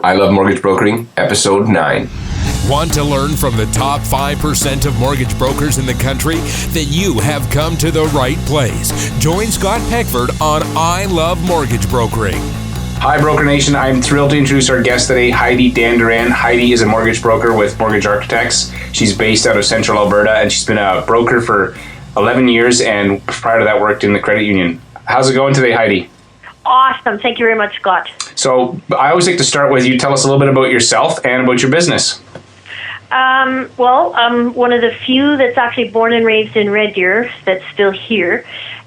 I Love Mortgage Brokering, Episode 9. Want to learn from the top 5% of mortgage brokers in the country? Then you have come to the right place. Join Scott Peckford on I Love Mortgage Brokering. Hi, Broker Nation. I'm thrilled to introduce our guest today, Heidi Dandurand. Heidi is a mortgage broker with Mortgage Architects. She's based out of Central Alberta, and she's been a broker for 11 years, and prior to that worked in the credit union. How's it going today, Heidi? Awesome. Thank you very much, Scott. So I always like to start with you. Tell us a little bit about yourself and about your business. Well, I'm one of the few that's actually born and raised in Red Deer that's still here.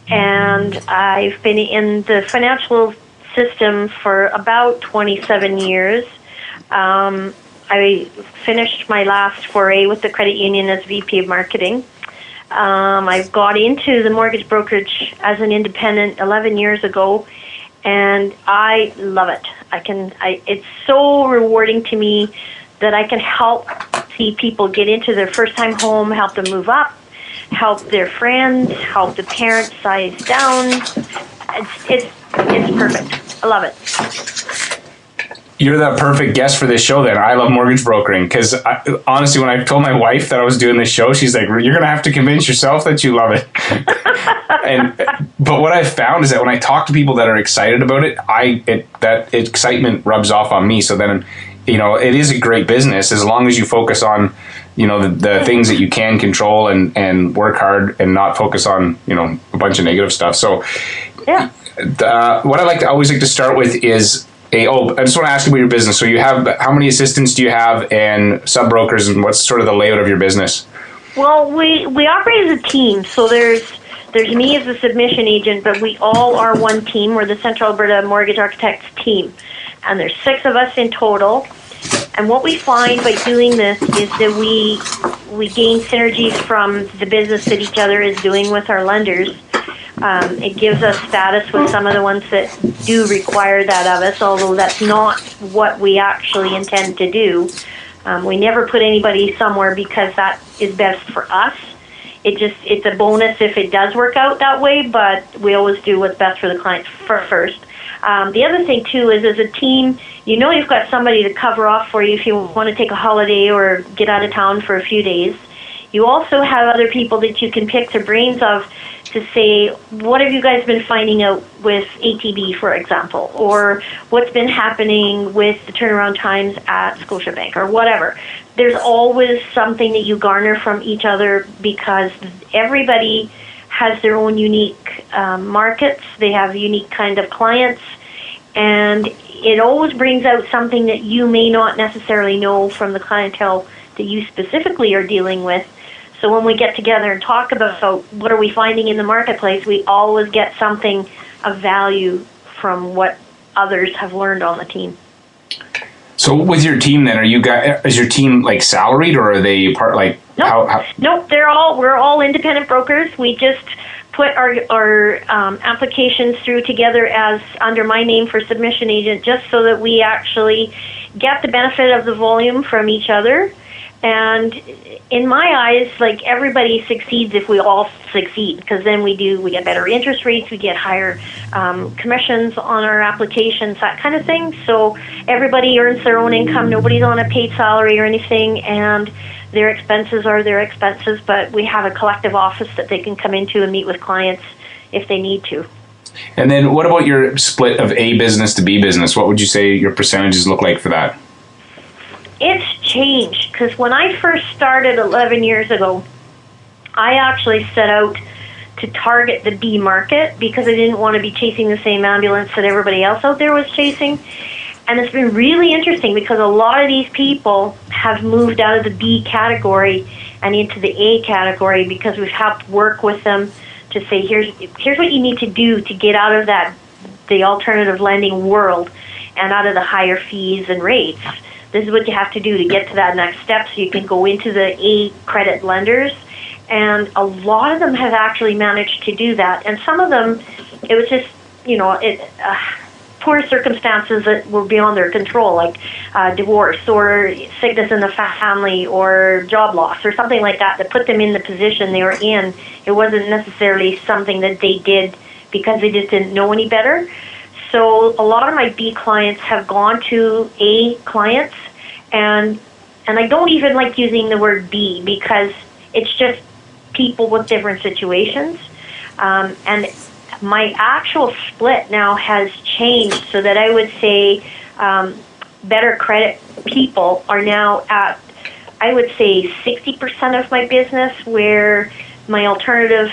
And I've been in the financial system for about 27 years. I finished my last foray with the credit union as VP of Marketing. I got into the mortgage brokerage as an independent 11 years ago, and I love it. It's so rewarding to me that I can help see people get into their first-time home, help them move up, help their friends, help the parents size down. It's perfect. I love it. You're the perfect guest for this show then. I Love Mortgage Brokering, because honestly, when I told my wife that I was doing this show, she's like, you're going to have to convince yourself that you love it. But what I've found is that when I talk to people that are excited about it, that excitement rubs off on me. So then, it is a great business as long as you focus on, the things that you can control and work hard and not focus on, a bunch of negative stuff. So yeah. What I always like to start with is, I just want to ask you about your business. So you have, how many assistants do you have and sub-brokers, and what's sort of the layout of your business? Well, we operate as a team. So there's me as a submission agent, but we all are one team. We're the Central Alberta Mortgage Architects team. And there's 6 of us in total. And what we find by doing this is that we gain synergies from the business that each other is doing with our lenders. It gives us status with some of the ones that do require that of us, although that's not what we actually intend to do. We never put anybody somewhere because that is best for us. It's a bonus if it does work out that way, but we always do what's best for the client first. The other thing, too, is as a team, you've got somebody to cover off for you if you want to take a holiday or get out of town for a few days. You also have other people that you can pick their brains of to say, what have you guys been finding out with ATB, for example, or what's been happening with the turnaround times at Scotiabank or whatever. There's always something that you garner from each other because everybody has their own unique markets. They have unique kind of clients, and it always brings out something that you may not necessarily know from the clientele that you specifically are dealing with. So when we get together and talk about what are we finding in the marketplace, we always get something of value from what others have learned on the team. So with your team then, is your team like salaried, or are they part Nope, we're all independent brokers. We just put our applications through together as under my name for submission agent, just so that we actually get the benefit of the volume from each other. And in my eyes, everybody succeeds if we all succeed, because then we get better interest rates, we get higher commissions on our applications, that kind of thing. So everybody earns their own income. Nobody's on a paid salary or anything, and their expenses are their expenses. But we have a collective office that they can come into and meet with clients if they need to. And then what about your split of A business to B business? What would you say your percentages look like for that? It's changed, because when I first started 11 years ago, I actually set out to target the B market because I didn't want to be chasing the same ambulance that everybody else out there was chasing. And it's been really interesting because a lot of these people have moved out of the B category and into the A category because we've helped work with them to say, here's what you need to do to get out of the alternative lending world and out of the higher fees and rates. This is what you have to do to get to that next step so you can go into the A credit lenders. And a lot of them have actually managed to do that. And some of them, it was just, poor circumstances that were beyond their control, like divorce or sickness in the family or job loss or something like that put them in the position they were in. It wasn't necessarily something that they did because they just didn't know any better. So a lot of my B clients have gone to A clients, and I don't even like using the word B because it's just people with different situations. And my actual split now has changed so that I would say better credit people are now at, I would say, 60% of my business, where my alternative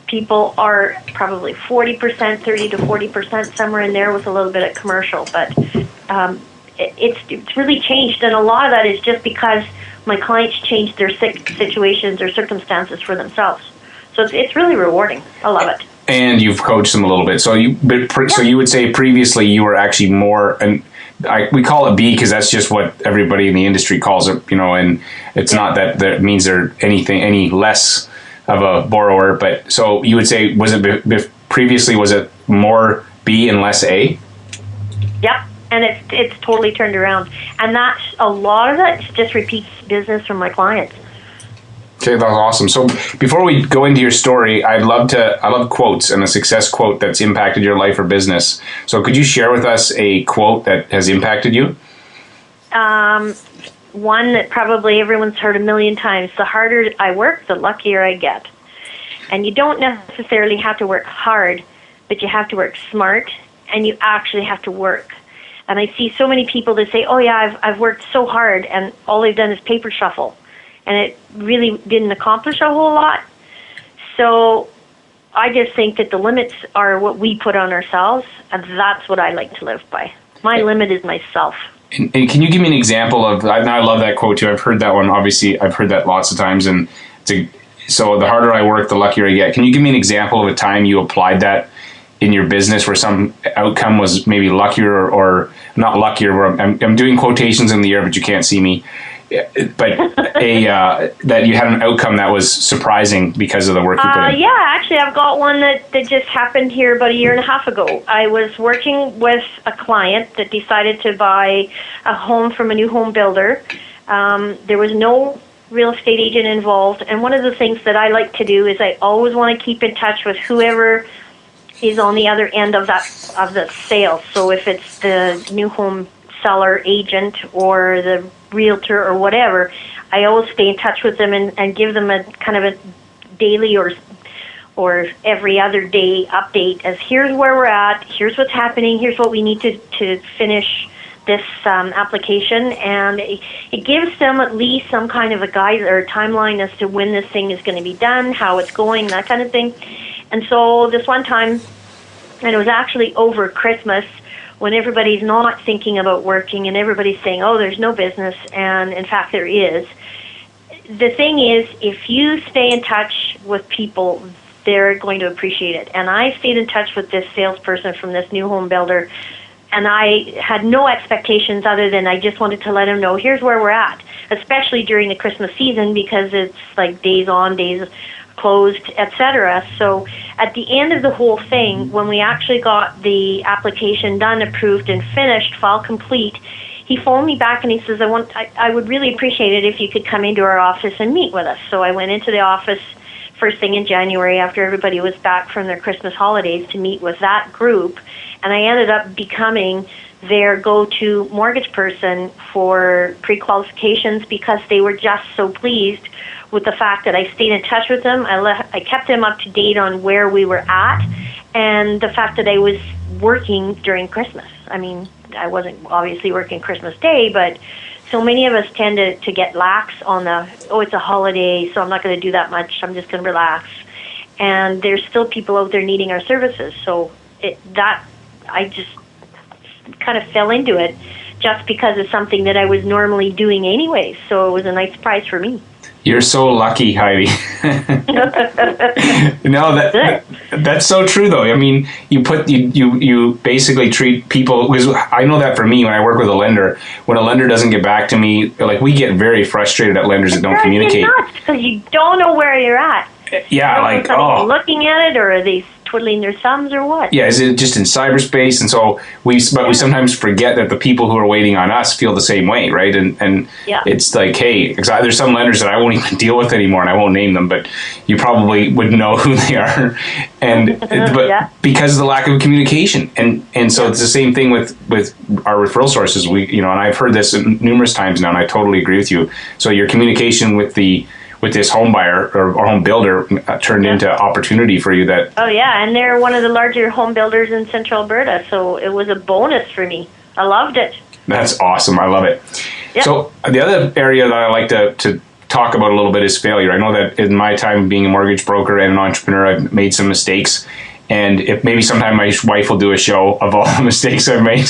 people are probably 40%, 30 to 40%, somewhere in there with a little bit of commercial. But it's really changed, and a lot of that is just because my clients changed their situations or circumstances for themselves. So it's really rewarding. I love it. And you've coached them a little bit. So you would say previously you were actually more, and we call it B because that's just what everybody in the industry calls it, and it's not that means they're any less of a borrower. But so you would say, was it previously, was it more B and less A? Yep. And it's totally turned around. And that's a lot of it just repeats business from my clients. Okay, that's awesome. So before we go into your story, I love quotes and a success quote that's impacted your life or business. So could you share with us a quote that has impacted you? One that probably everyone's heard a million times: the harder I work, the luckier I get. And you don't necessarily have to work hard, but you have to work smart, and you actually have to work. And I see so many people that say, oh yeah, I've worked so hard, and all they've done is paper shuffle. And it really didn't accomplish a whole lot. So I just think that the limits are what we put on ourselves, and that's what I like to live by. My limit is myself. And can you give me an example of, I love that quote too, I've heard that one, obviously I've heard that lots of times, and so the harder I work, the luckier I get. Can you give me an example of a time you applied that in your business where some outcome was maybe luckier or not luckier, where I'm doing quotations in the air, but you can't see me, but that you had an outcome that was surprising because of the work you put in? Yeah, actually I've got one that just happened here about a year and a half ago. I was working with a client that decided to buy a home from a new home builder. There was no real estate agent involved, and one of the things that I like to do is I always want to keep in touch with whoever is on the other end of the sale. So if it's the new home seller agent or the realtor or whatever, I always stay in touch with them and give them a kind of a daily or every other day update as here's where we're at, here's what's happening, here's what we need to finish this application, and it gives them at least some kind of a guide or a timeline as to when this thing is going to be done, how it's going, that kind of thing. And so this one time, and it was actually over Christmas, when everybody's not thinking about working and everybody's saying, oh, there's no business, and in fact there is. The thing is, if you stay in touch with people, they're going to appreciate it. And I stayed in touch with this salesperson from this new home builder, and I had no expectations other than I just wanted to let him know, here's where we're at, especially during the Christmas season because it's like days on, days closed, etc. So at the end of the whole thing, when we actually got the application done, approved, and finished, file complete, he phoned me back and he says, I would really appreciate it if you could come into our office and meet with us. So I went into the office first thing in January after everybody was back from their Christmas holidays to meet with that group, and I ended up becoming their go-to mortgage person for pre-qualifications because they were just so pleased with the fact that I stayed in touch with them. I kept them up to date on where we were at, and the fact that I was working during Christmas. I mean, I wasn't obviously working Christmas Day, but so many of us tend to get lax on it's a holiday, so I'm not going to do that much. I'm just going to relax. And there's still people out there needing our services. So I just kind of fell into it just because of something that I was normally doing anyways. So it was a nice surprise for me. You're so lucky, Heidi. No, that's so true, though. I mean, you basically treat people, because I know that for me when I work with a lender, when a lender doesn't get back to me, like we get very frustrated at lenders that don't communicate. Because you don't know where you're at. Yeah, like looking at it, or are they twiddling their thumbs or what? Yeah, is it just in cyberspace? And so we sometimes forget that the people who are waiting on us feel the same way, right? And it's like, hey, there's some lenders that I won't even deal with anymore, and I won't name them, but you probably would know who they are, and because of the lack of communication, and so it's the same thing with our referral sources. And I've heard this numerous times now, and I totally agree with you. So your communication with this home buyer or home builder turned into opportunity for you. And they're one of the larger home builders in Central Alberta, so it was a bonus for me. I loved it. That's awesome. I love it. Yep. So the other area that I like to talk about a little bit is failure. I know that in my time being a mortgage broker and an entrepreneur, I've made some mistakes. And if maybe sometime my wife will do a show of all the mistakes I've made.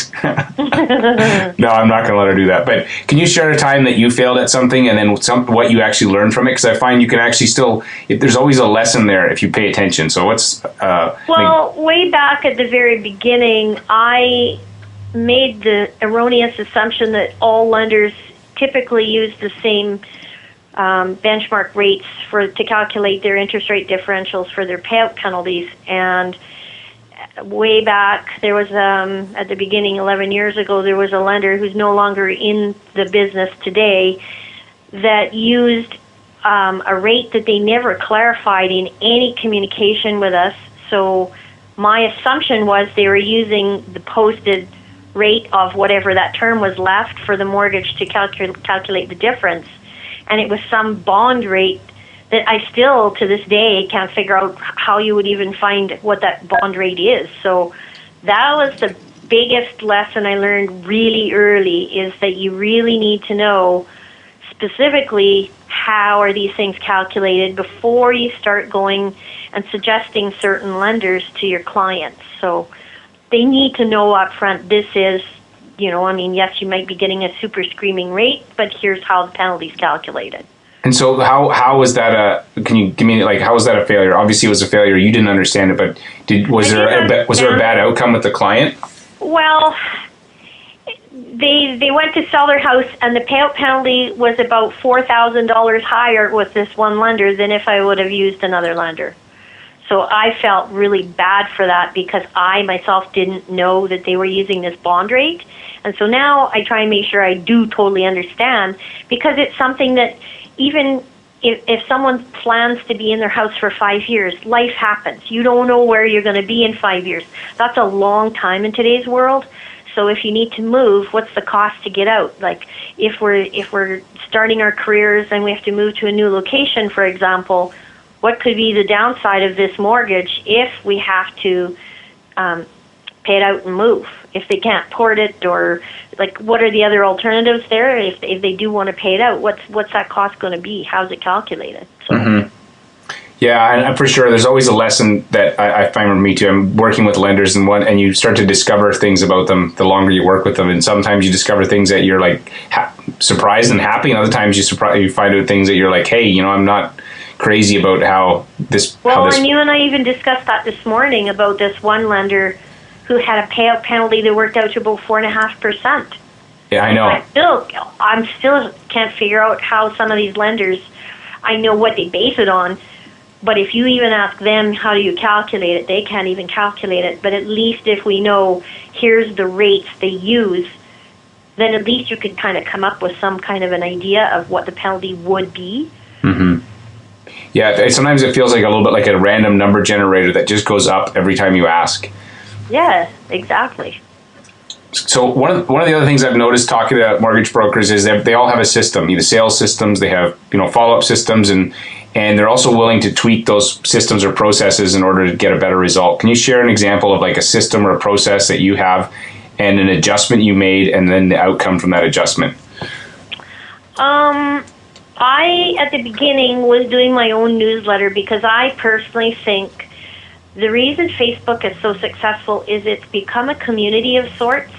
No, I'm not going to let her do that. But can you share a time that you failed at something and then what you actually learned from it? Because I find you can actually there's always a lesson there if you pay attention. So way back at the very beginning, I made the erroneous assumption that all lenders typically use the same benchmark rates to calculate their interest rate differentials for their payout penalties. And way back, there was at the beginning 11 years ago, there was a lender who's no longer in the business today that used a rate that they never clarified in any communication with us. So my assumption was they were using the posted rate of whatever that term was left for the mortgage to calculate the difference. And it was some bond rate that I still, to this day, can't figure out how you would even find what that bond rate is. So that was the biggest lesson I learned really early, is that you really need to know specifically how are these things calculated before you start going and suggesting certain lenders to your clients. So they need to know up front, this is, yes, you might be getting a super screaming rate, but here's how the penalty's calculated. And so how was that can you give me, how was that a failure? Obviously it was a failure. You didn't understand it, but was there a bad outcome with the client? Well, they went to sell their house, and the payout penalty was about $4,000 higher with this one lender than if I would have used another lender. So I felt really bad for that because I myself didn't know that they were using this bond rate. And so now I try and make sure I do totally understand, because it's something that even if someone plans to be in their house for 5 years, life happens. You don't know where you're going to be in 5 years. That's a long time in today's world. So if you need to move, what's the cost to get out? Like if we're starting our careers and we have to move to a new location, for example, what could be the downside of this mortgage if we have to pay it out and move? If they can't port it, or what are the other alternatives there? If they do want to pay it out, what's that cost going to be? How's it calculated? So. Mm-hmm. Yeah, and for sure, there's always a lesson that I find with me too. I'm working with lenders, and you start to discover things about them the longer you work with them. And sometimes you discover things that you're surprised and happy, and other times you find out things that you're like, hey, I'm not crazy about how this. And you and I even discussed that this morning about this one lender who had a payout penalty that worked out to about 4.5%. Yeah, I know. I'm still can't figure out how some of these lenders. I know what they base it on, but if you even ask them how do you calculate it, they can't even calculate it. But at least if we know here's the rates they use, then at least you could kind of come up with some kind of an idea of what the penalty would be. Mm-hmm. Yeah, sometimes it feels like a little bit like a random number generator that just goes up every time you ask. Yeah, exactly. So one of the other things I've noticed talking to mortgage brokers is that they all have a system, either sales systems, they have follow-up systems, and they're also willing to tweak those systems or processes in order to get a better result. Can you share an example of a system or a process that you have and an adjustment you made and then the outcome from that adjustment? I, at the beginning, was doing my own newsletter because I personally think the reason Facebook is so successful is it's become a community of sorts.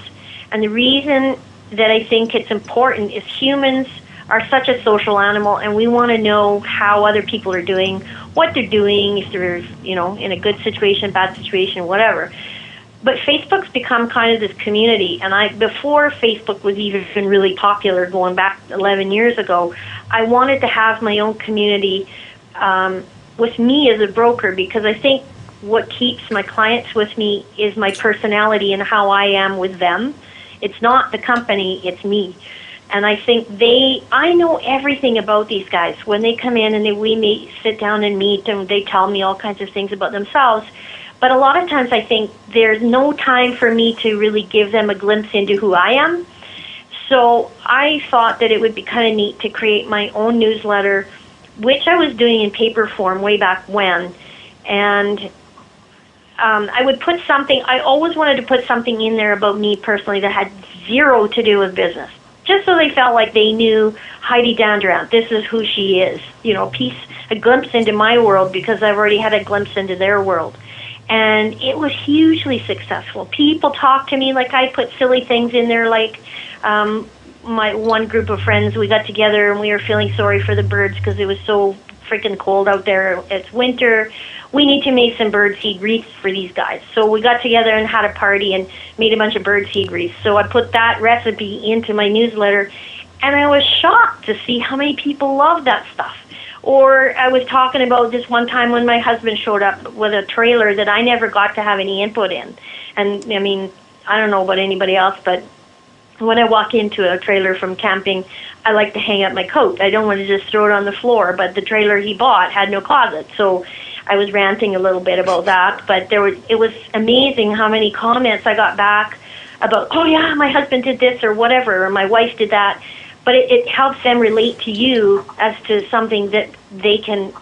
And the reason that I think it's important is humans are such a social animal, and we want to know how other people are doing, what they're doing, if they're, in a good situation, bad situation, whatever. But Facebook's become kind of this community, and before Facebook was even really popular, going back 11 years ago, I wanted to have my own community with me as a broker, because I think what keeps my clients with me is my personality and how I am with them. It's not the company, it's me. And I think I know everything about these guys. When they come in and sit down and meet, and they tell me all kinds of things about themselves. But a lot of times I think there's no time for me to really give them a glimpse into who I am. So I thought that it would be kind of neat to create my own newsletter, which I was doing in paper form way back when. And I would put something, I always wanted to put something in there about me personally that had zero to do with business. Just so they felt like they knew Heidi Dandurand. This is who she is. A glimpse into my world, because I've already had a glimpse into their world. And it was hugely successful. People talk to me, like I put silly things in there, like my one group of friends, we got together and we were feeling sorry for the birds because it was so freaking cold out there. It's winter. We need to make some birdseed wreaths for these guys. So we got together and had a party and made a bunch of birdseed wreaths. So I put that recipe into my newsletter, and I was shocked to see how many people love that stuff. Or I was talking about this one time when my husband showed up with a trailer that I never got to have any input in. And, I mean, I don't know about anybody else, but when I walk into a trailer from camping, I like to hang up my coat. I don't want to just throw it on the floor, but the trailer he bought had no closet. So I was ranting a little bit about that, but it was amazing how many comments I got back about, oh yeah, my husband did this or whatever, or my wife did that. But it helps them relate to you as to something that they can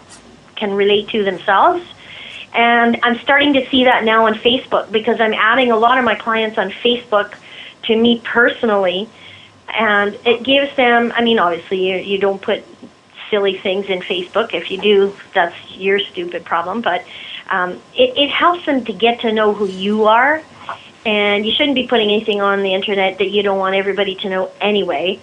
relate to themselves. And I'm starting to see that now on Facebook, because I'm adding a lot of my clients on Facebook to me personally. And it gives them, I mean, obviously you don't put silly things in Facebook. If you do, that's your stupid problem. But it helps them to get to know who you are. And you shouldn't be putting anything on the internet that you don't want everybody to know anyway.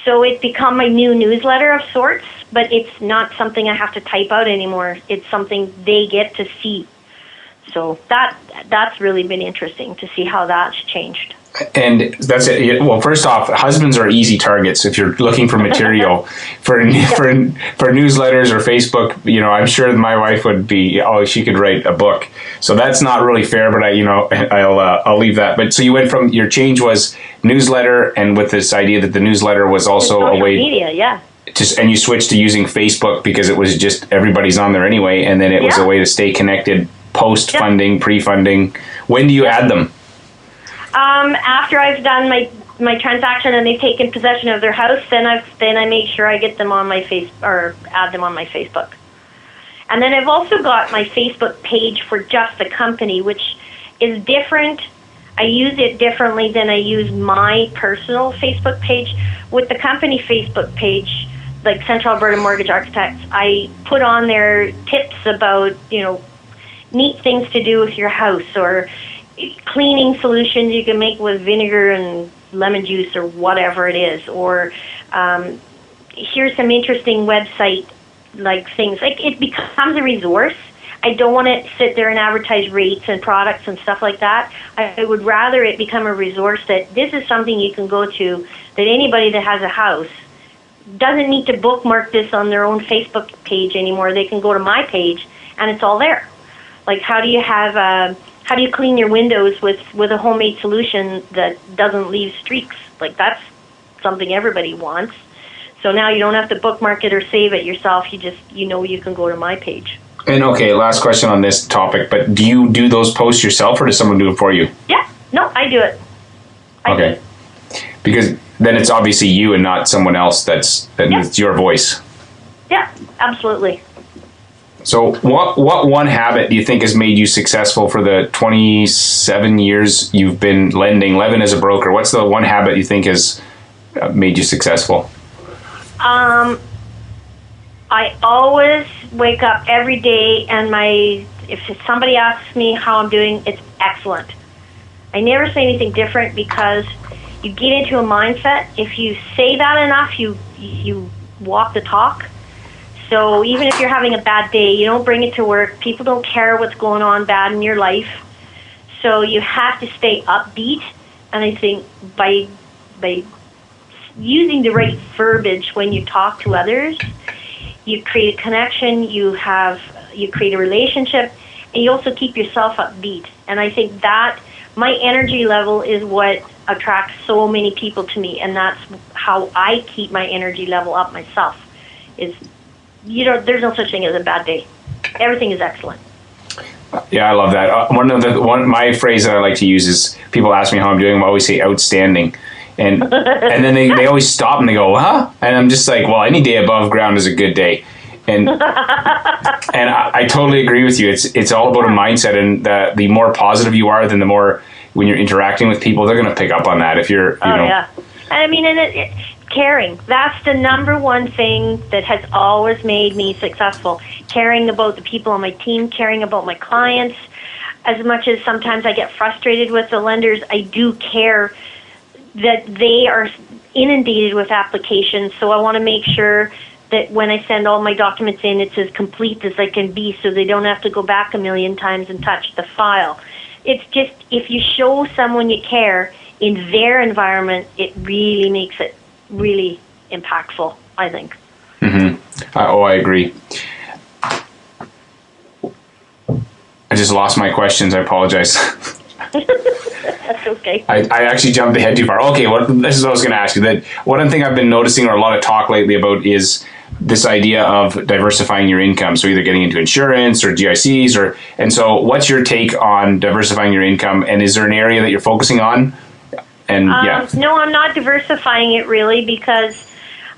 So it's become my new newsletter of sorts, but it's not something I have to type out anymore. It's something they get to see. So that's really been interesting to see how that's changed. And that's it. Well, first off, husbands are easy targets if you're looking for material for newsletters or Facebook. I'm sure my wife would be. Oh, she could write a book. So that's not really fair. But I'll leave that. But so you went from, your change was newsletter, and with this idea that the newsletter was also a way. Media, yeah. And you switched to using Facebook because it was just everybody's on there anyway, and then it was a way to stay connected post funding, pre-funding. When do you add them? After I've done my transaction and they've taken possession of their house, then I make sure I get them on my add them on my Facebook. And then I've also got my Facebook page for just the company, which is different. I use it differently than I use my personal Facebook page. With the company Facebook page, like Central Alberta Mortgage Architects, I put on there tips about, neat things to do with your house, or cleaning solutions you can make with vinegar and lemon juice or whatever it is, or here's some interesting website like things. Like, it becomes a resource. I don't want to sit there and advertise rates and products and stuff like that. I would rather it become a resource that this is something you can go to, that anybody that has a house doesn't need to bookmark this on their own Facebook page anymore. They can go to my page and it's all there. Like, how do you clean your windows with a homemade solution that doesn't leave streaks? Like, that's something everybody wants. So now you don't have to bookmark it or save it yourself. You can go to my page. And okay, last question on this topic, but do you do those posts yourself, or does someone do it for you? Yeah, no, I do it. I do it. Because then it's obviously you and not someone else it's your voice. Yeah, absolutely. So what one habit do you think has made you successful for the 27 years you've been lending, 11 as a broker? What's the one habit you think has made you successful? I always wake up every day and if somebody asks me how I'm doing, it's excellent. I never say anything different, because you get into a mindset. If you say that enough, you walk the talk. So even if you're having a bad day, you don't bring it to work. People don't care what's going on bad in your life. So you have to stay upbeat. And I think by using the right verbiage when you talk to others, you create a connection, you create a relationship, and you also keep yourself upbeat. And I think that my energy level is what attracts so many people to me, and that's how I keep my energy level up myself. Is, there's no such thing as a bad day. Everything is excellent. Yeah, I love that. My phrase that I like to use is, people ask me how I'm doing, I always say outstanding. And then they always stop and they go, huh? And I'm just like, well, any day above ground is a good day. And I totally agree with you. It's all about a mindset, and the more positive you are, then the more, when you're interacting with people, they're going to pick up on that. If you're, yeah. I mean, and caring. That's the number one thing that has always made me successful. Caring about the people on my team, caring about my clients. As much as sometimes I get frustrated with the lenders, I do care that they are inundated with applications. So I want to make sure that when I send all my documents in, it's as complete as I can be, so they don't have to go back a million times and touch the file. It's just, if you show someone you care in their environment, it really makes it really impactful, I think. Mm-hmm. I agree. I just lost my questions. I apologize. That's okay. I actually jumped ahead too far. Okay, this is what I was going to ask you. That one thing I've been noticing, or a lot of talk lately about, is this idea of diversifying your income. So either getting into insurance or GICs, and so what's your take on diversifying your income? And is there an area that you're focusing on? And no, I'm not diversifying it really, because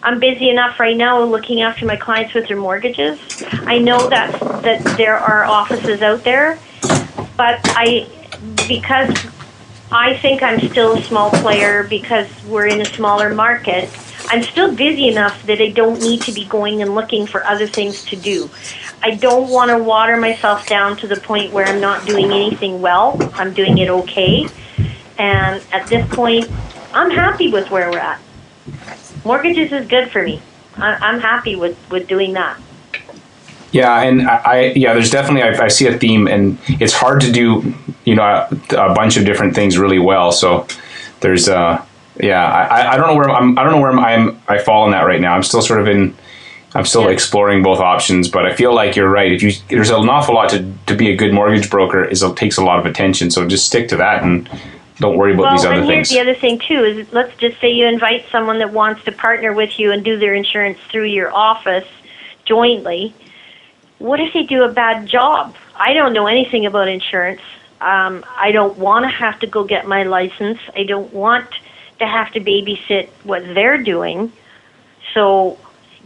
I'm busy enough right now looking after my clients with their mortgages. I know that there are offices out there, but because I think I'm still a small player, because we're in a smaller market, I'm still busy enough that I don't need to be going and looking for other things to do. I don't want to water myself down to the point where I'm not doing anything well. I'm doing it okay. And at this point, I'm happy with where we're at. Mortgages is good for me. I'm happy with doing that. Yeah, and there's definitely, I see a theme, and it's hard to do, a bunch of different things really well. So there's, I don't know where I fall in that right now. I'm still exploring both options, but I feel like you're right. There's an awful lot to be a good mortgage broker. It takes a lot of attention. So just stick to that and don't worry about these other things. Well, and here's the other thing too, is let's just say you invite someone that wants to partner with you and do their insurance through your office jointly. What if they do a bad job? I don't know anything about insurance. I don't want to have to go get my license. I don't want to have to babysit what they're doing. So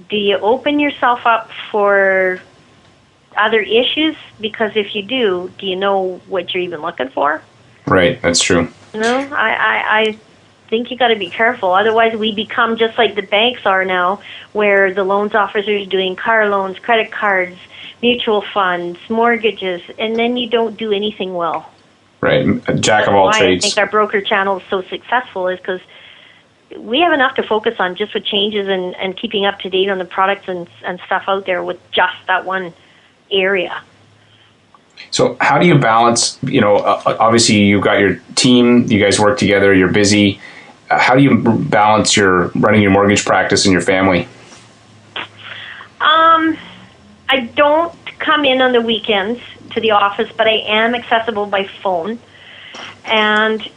do you open yourself up for other issues? Because if you do you know what you're even looking for? Right, that's true. No, I think you got to be careful. Otherwise, we become just like the banks are now, where the loans officers doing car loans, credit cards, mutual funds, mortgages, and then you don't do anything well. Right, jack of all trades. I think our broker channel is so successful is because we have enough to focus on just with changes and keeping up to date on the products and stuff out there with just that one area. So how do you balance, obviously you've got your team, you guys work together, you're busy. How do you balance your running your mortgage practice and your family? I don't come in on the weekends to the office, but I am accessible by phone. And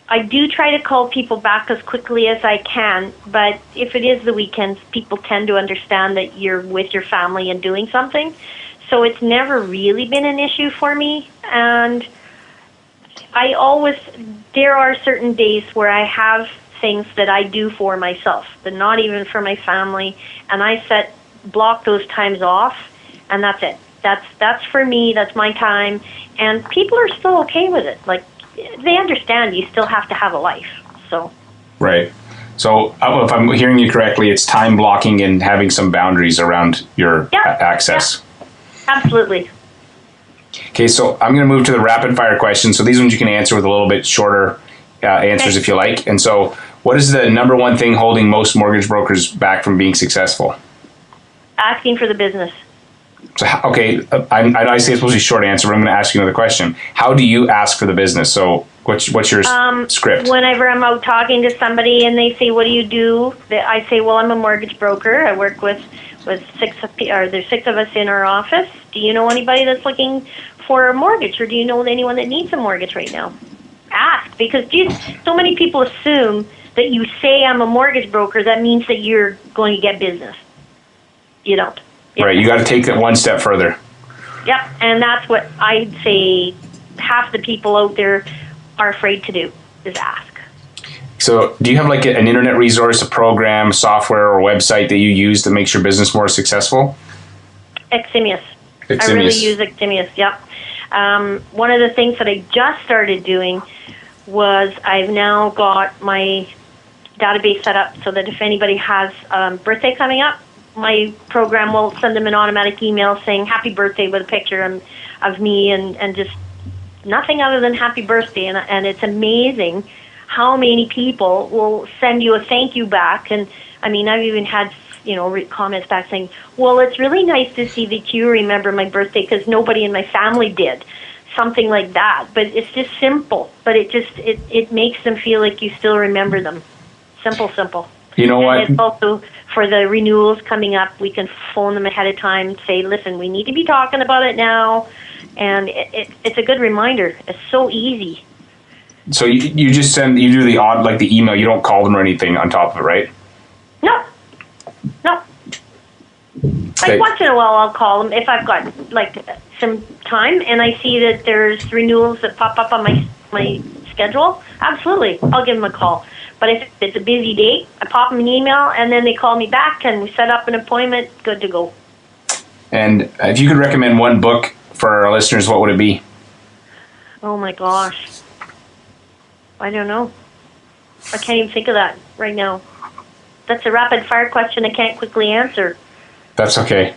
I do try to call people back as quickly as I can, but if it is the weekends, people tend to understand that you're with your family and doing something. So it's never really been an issue for me. And there are certain days where I have things that I do for myself, but not even for my family. And I block those times off, and that's it. That's for me, that's my time. And people are still okay with it. Like, they understand you still have to have a life. So. Right. So if I'm hearing you correctly, it's time blocking and having some boundaries around your access. Yeah. Absolutely. Okay, so I'm going to move to the rapid fire questions. So these ones you can answer with a little bit shorter answers if you like. And so what is the number one thing holding most mortgage brokers back from being successful? Asking for the business. So, okay, I say it's supposed to be a short answer, but I'm going to ask you another question. How do you ask for the business? So What's your script? Whenever I'm out talking to somebody and they say, "What do you do?" I say, "Well, I'm a mortgage broker. I work with there's 6 of us in our office. Do you know anybody that's looking for a mortgage, or do you know anyone that needs a mortgage right now?" Ask, because so many people assume that you say I'm a mortgage broker, that means that you're going to get business. You don't. Right. You got to take that one step further. Yep, and that's what I'd say half the people out there are afraid to do, is ask. So do you have like an internet resource, a program, software, or website that you use that makes your business more successful? Eximius. I really use Eximius, yep. One of the things that I just started doing was I've now got my database set up so that if anybody has a birthday coming up, my program will send them an automatic email saying happy birthday with a picture of me and just nothing other than happy birthday. And it's amazing how many people will send you a thank you back. And I mean, I've even had comments back saying, well, it's really nice to see that you remember my birthday because nobody in my family did. Something like that. But it's just simple. But it makes them feel like you still remember them. Simple. You know what? And it's also for the renewals coming up, we can phone them ahead of time, say, listen, we need to be talking about it now. And it's a good reminder. It's so easy. So you just you do the odd, like the email, you don't call them or anything on top of it, right? No. Like once in a while I'll call them if I've got like some time and I see that there's renewals that pop up on my schedule. Absolutely, I'll give them a call. But if it's a busy day, I pop them an email and then they call me back and we set up an appointment, good to go. And if you could recommend one book for our listeners, what would it be? Oh my gosh. I don't know. I can't even think of that right now. That's a rapid fire question I can't quickly answer. That's okay.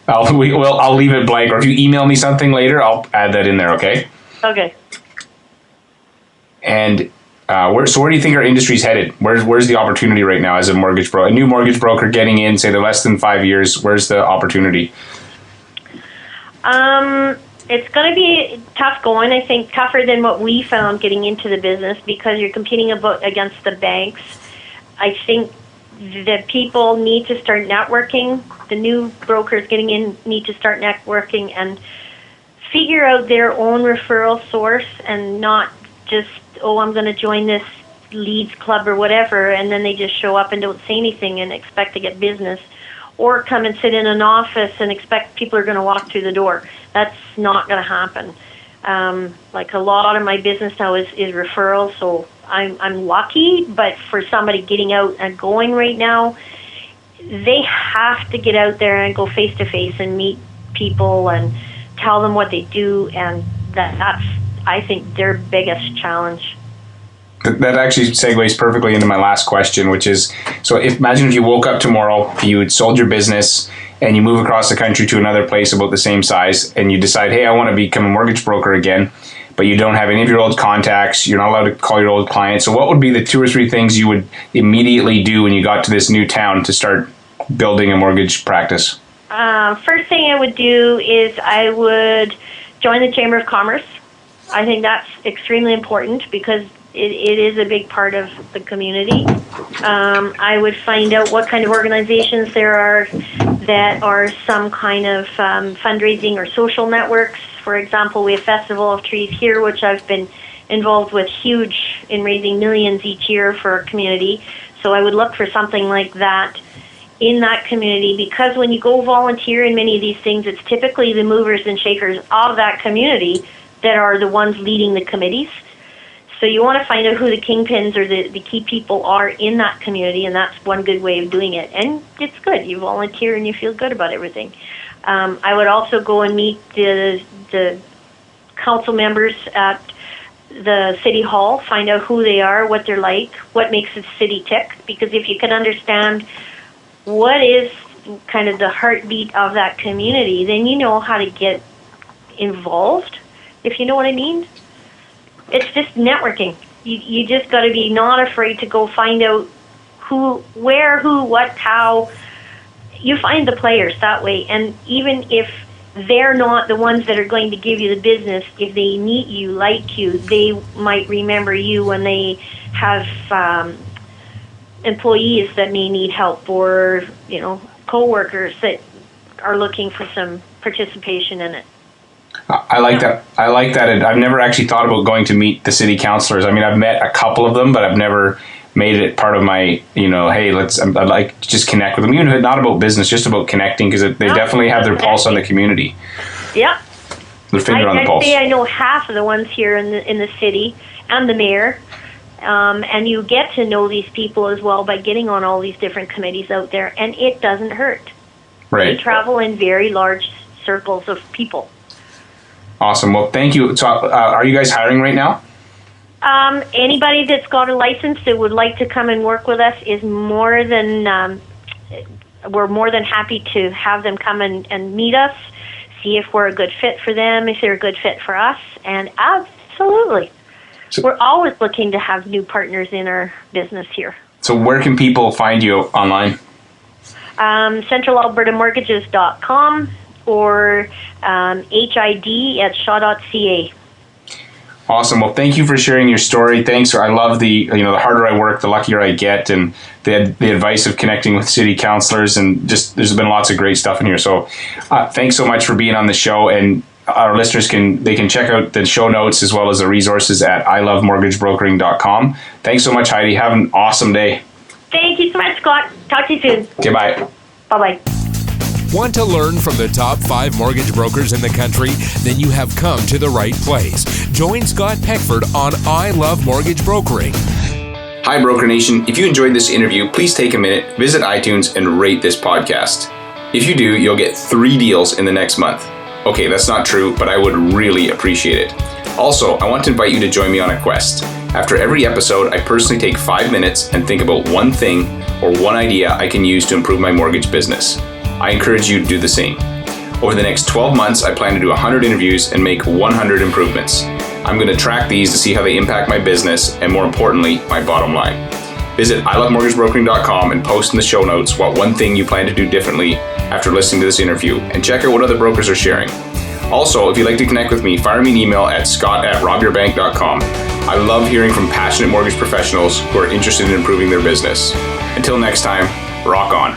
I'll leave it blank, or if you email me something later, I'll add that in there, okay? Okay. And where do you think our industry's headed? Where's the opportunity right now as a mortgage broker? A new mortgage broker getting in, say they're less than 5 years, where's the opportunity? It's going to be tough going, I think, tougher than what we found getting into the business because you're competing against the banks. I think that people need to start networking. The new brokers getting in need to start networking and figure out their own referral source and not just, I'm going to join this leads club or whatever, and then they just show up and don't say anything and expect to get business, or come and sit in an office and expect people are going to walk through the door. That's not going to happen. Like a lot of my business now is referrals, so I'm lucky, but for somebody getting out and going right now, they have to get out there and go face to face and meet people and tell them what they do, and that's I think their biggest challenge. That actually segues perfectly into my last question, which is, so imagine if you woke up tomorrow, you had sold your business, and you move across the country to another place about the same size, and you decide, hey, I want to become a mortgage broker again, but you don't have any of your old contacts, you're not allowed to call your old clients. So what would be the 2 or 3 things you would immediately do when you got to this new town to start building a mortgage practice? First thing I would do is I would join the Chamber of Commerce. I think that's extremely important because it is a big part of the community. I would find out what kind of organizations there are that are some kind of fundraising or social networks. For example, we have Festival of Trees here, which I've been involved with, huge in raising millions each year for our community. So I would look for something like that in that community, because when you go volunteer in many of these things, it's typically the movers and shakers of that community that are the ones leading the committees. So you want to find out who the kingpins or the key people are in that community, and that's one good way of doing it. And it's good. You volunteer and you feel good about everything. I would also go and meet the council members at the city hall, find out who they are, what they're like, what makes the city tick. Because if you can understand what is kind of the heartbeat of that community, then you know how to get involved, if you know what I mean. It's just networking. You just got to be not afraid to go find out who, where, who, what, how. You find the players that way. And even if they're not the ones that are going to give you the business. If they meet you, like you, they might remember you when they have employees that may need help, or coworkers that are looking for some participation in it. I like that. And I've never actually thought about going to meet the city councilors. I mean, I've met a couple of them, but I've never made it part of my, hey, I'd like to just connect with them. Even if it's not about business, just about connecting, because they definitely have their pulse on the community. Yeah. Their finger on the pulse. I'd say I know half of the ones here in the city and the mayor. And you get to know these people as well by getting on all these different committees out there, and it doesn't hurt. Right. They travel in very large circles of people. Awesome. Well, thank you. So, are you guys hiring right now? Anybody that's got a license that would like to come and work with us is more than, we're more than happy to have them come and meet us, see if we're a good fit for them, if they're a good fit for us, and absolutely. So, we're always looking to have new partners in our business here. So where can people find you online? CentralAlbertaMortgages.com or HID@shaw.ca. Awesome. Well, thank you for sharing your story. Thanks. I love the harder I work, the luckier I get, and the advice of connecting with city councilors, and just there's been lots of great stuff in here. So thanks so much for being on the show, and our listeners can check out the show notes as well as the resources at ilovemortgagebrokering.com. Thanks so much, Heidi. Have an awesome day. Thank you so much, Scott. Talk to you soon. Okay, bye. Bye-bye. Want to learn from the top 5 mortgage brokers in the country? Then you have come to the right place. Join Scott Peckford on I Love Mortgage Brokering. Hi, Broker Nation. If you enjoyed this interview, please take a minute, visit iTunes, and rate this podcast. If you do, you'll get 3 deals in the next month. Okay, that's not true, but I would really appreciate it. Also, I want to invite you to join me on a quest. After every episode, I personally take 5 minutes and think about one thing or one idea I can use to improve my mortgage business. I encourage you to do the same. Over the next 12 months, I plan to do 100 interviews and make 100 improvements. I'm going to track these to see how they impact my business and, more importantly, my bottom line. Visit ilovemortgagebrokering.com and post in the show notes what one thing you plan to do differently after listening to this interview, and check out what other brokers are sharing. Also, if you'd like to connect with me, fire me an email at scott@robyourbank.com. I love hearing from passionate mortgage professionals who are interested in improving their business. Until next time, rock on.